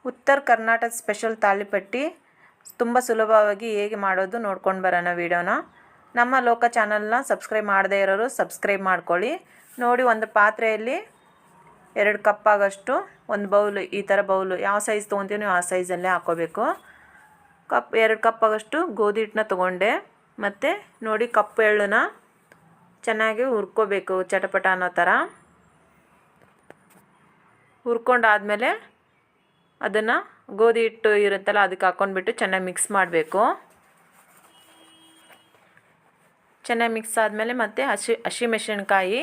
ಉತ್ತರ ಕರ್ನಾಟಕ ಸ್ಪೆಷಲ್ ತಾಳಿಪಟ್ಟಿ ತುಂಬ ಸುಲಭವಾಗಿ ಹೇಗೆ ಮಾಡೋದು ನೋಡ್ಕೊಂಡು ಬರೋಣ ವಿಡಿಯೋನ. ನಮ್ಮ ಲೋಕ ಚಾನಲ್ನ ಸಬ್ಸ್ಕ್ರೈಬ್ ಮಾಡದೇ ಇರೋರು ಸಬ್ಸ್ಕ್ರೈಬ್ ಮಾಡ್ಕೊಳ್ಳಿ. ನೋಡಿ, ಒಂದು ಪಾತ್ರೆಯಲ್ಲಿ 2 ಕಪ್ ಆಗೋಷ್ಟು ಒಂದು ಬೌಲ್, ಈ ಥರ ಬೌಲು ಯಾವ ಸೈಜ್ ತೊಗೊತೀವಿ ನೀವು ಆ ಸೈಜಲ್ಲೇ ಹಾಕ್ಕೋಬೇಕು. 2 ಕಪ್ ಆಗೋಷ್ಟು ಗೋಧಿ ಹಿಟ್ಟನ್ನ ತೊಗೊಂಡೆ. ಮತ್ತು ನೋಡಿ, ಕಪ್ಪು ಎಳ್ಳನ್ನ ಚೆನ್ನಾಗಿ ಹುರ್ಕೋಬೇಕು, ಚಟಪಟ ಅನ್ನೋ ಥರ ಹುರ್ಕೊಂಡಾದಮೇಲೆ ಅದನ್ನು ಗೋಧಿ ಹಿಟ್ಟು ಇರುತ್ತಲ್ಲ ಅದಕ್ಕೆ ಹಾಕ್ಕೊಂಡ್ಬಿಟ್ಟು ಚೆನ್ನಾಗಿ ಮಿಕ್ಸ್ ಮಾಡಬೇಕು. ಚೆನ್ನಾಗಿ ಮಿಕ್ಸ್ ಆದಮೇಲೆ ಮತ್ತೆ ಹಸಿಮೆಣಸಿನ್ಕಾಯಿ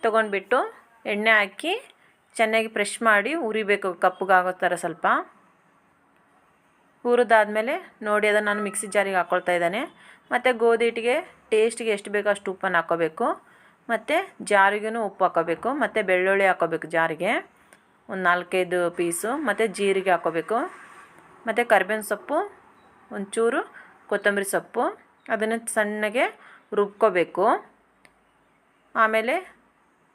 ತೊಗೊಂಡ್ಬಿಟ್ಟು ಎಣ್ಣೆ ಹಾಕಿ ಚೆನ್ನಾಗಿ ಪ್ರೆಶ್ ಮಾಡಿ ಉರಿಬೇಕು, ಕಪ್ಪಗಾಗೋ ಥರ ಸ್ವಲ್ಪ. ಹುರಿದಾದ್ಮೇಲೆ ನೋಡಿ, ಅದನ್ನು ನಾನು ಮಿಕ್ಸಿ ಜಾರಿಗೆ ಹಾಕ್ಕೊಳ್ತಾ ಇದ್ದಾನೆ. ಮತ್ತು ಗೋಧಿ ಹಿಟ್ಟಿಗೆ ಟೇಸ್ಟಿಗೆ ಎಷ್ಟು ಬೇಕೋ ಅಷ್ಟು ಉಪ್ಪನ್ನು ಹಾಕ್ಕೋಬೇಕು. ಮತ್ತು ಜಾರಿಗೂ ಉಪ್ಪು ಹಾಕ್ಕೋಬೇಕು. ಮತ್ತು ಬೆಳ್ಳುಳ್ಳಿ ಹಾಕ್ಕೋಬೇಕು ಜಾರಿಗೆ, ಒಂದು 4-5 ಪೀಸು. ಮತ್ತು ಜೀರಿಗೆ ಹಾಕ್ಕೋಬೇಕು. ಮತ್ತು ಕರಿಬೇವಿನ ಸೊಪ್ಪು, ಒಂಚೂರು ಕೊತ್ತಂಬರಿ ಸೊಪ್ಪು, ಅದನ್ನು ಸಣ್ಣಗೆ ರುಬ್ಕೋಬೇಕು. ಆಮೇಲೆ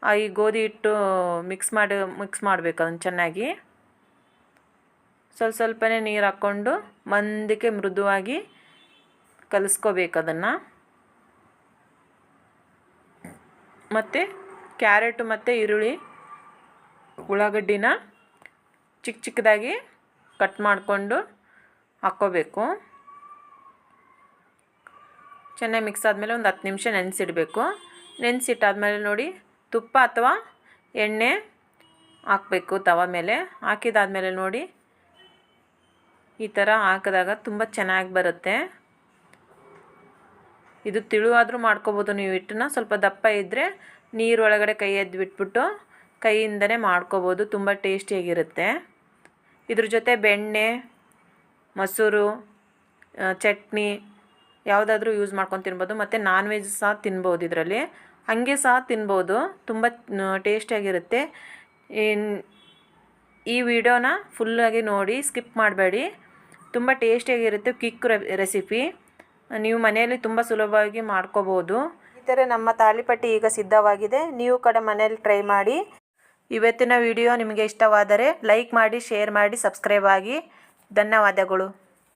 ಈ ಗೋಧಿ ಹಿಟ್ಟು ಮಿಕ್ಸ್ ಮಾಡಬೇಕು ಅದನ್ನು ಚೆನ್ನಾಗಿ. ಸ್ವಲ್ಪನೇ ನೀರು ಹಾಕ್ಕೊಂಡು ಮಂದಕ್ಕೆ ಮೃದುವಾಗಿ ಕಲಿಸ್ಕೋಬೇಕು ಅದನ್ನು. ಮತ್ತು ಕ್ಯಾರೆಟು ಮತ್ತು ಈರುಳ್ಳಿ, ಉಳ್ಳಾಗಡ್ಡಿನ ಚಿಕ್ಕದಾಗಿ ಕಟ್ ಮಾಡಿಕೊಂಡು ಹಾಕ್ಕೋಬೇಕು. ಚೆನ್ನಾಗಿ ಮಿಕ್ಸ್ ಆದಮೇಲೆ ಒಂದು 10 ನಿಮಿಷ ನೆನೆಸಿಡಬೇಕು. ನೆನೆಸಿಟ್ಟಾದ್ಮೇಲೆ ನೋಡಿ, ತುಪ್ಪ ಅಥವಾ ಎಣ್ಣೆ ಹಾಕಬೇಕು ತವ ಮೇಲೆ. ಹಾಕಿದಾದ್ಮೇಲೆ ನೋಡಿ, ಈ ಥರ ಹಾಕಿದಾಗ ತುಂಬ ಚೆನ್ನಾಗಿ ಬರುತ್ತೆ. ಇದು ತಿಳುವಾದರೂ ಮಾಡ್ಕೋಬೋದು ನೀವು. ಹಿಟ್ಟನ್ನ ಸ್ವಲ್ಪ ದಪ್ಪ ಇದ್ದರೆ ನೀರೊಳಗಡೆ ಕೈ ಎದ್ದು ಬಿಟ್ಬಿಟ್ಟು ಕೈಯಿಂದನೇ ಮಾಡ್ಕೋಬೋದು, ತುಂಬ ಟೇಸ್ಟಿಯಾಗಿರುತ್ತೆ. ಇದ್ರ ಜೊತೆ ಬೆಣ್ಣೆ, ಮೊಸರು, ಚಟ್ನಿ ಯಾವುದಾದ್ರೂ ಯೂಸ್ ಮಾಡ್ಕೊಂಡು ತಿನ್ಬೋದು. ಮತ್ತು ನಾನ್ ವೆಜ್ ಸಹ ತಿನ್ಬೋದು, ಇದರಲ್ಲಿ ಹಾಗೆ ಸಹ ತಿನ್ಬೋದು, ತುಂಬ ಟೇಸ್ಟಿಯಾಗಿರುತ್ತೆ. ಈ ವಿಡಿಯೋನ ಫುಲ್ಲಾಗಿ ನೋಡಿ, ಸ್ಕಿಪ್ ಮಾಡಬೇಡಿ. ತುಂಬ ಟೇಸ್ಟಿಯಾಗಿರುತ್ತೆ, ಕ್ವಿಕ್ ರೆಸಿಪಿ. ನೀವು ಮನೆಯಲ್ಲಿ ತುಂಬ ಸುಲಭವಾಗಿ ಮಾಡ್ಕೋಬೋದು. ಈ ಥರ ನಮ್ಮ ತಾಳಿಪಟ್ಟಿ ಈಗ ಸಿದ್ಧವಾಗಿದೆ. ನೀವು ಕೂಡ ಮನೆಯಲ್ಲಿ ಟ್ರೈ ಮಾಡಿ. ಇವತ್ತಿನ ವಿಡಿಯೋ ನಿಮಗೆ ಇಷ್ಟವಾದರೆ ಲೈಕ್ ಮಾಡಿ, ಶೇರ್ ಮಾಡಿ, ಸಬ್ಸ್ಕ್ರೈಬ್ ಆಗಿ. ಧನ್ಯವಾದಗಳು.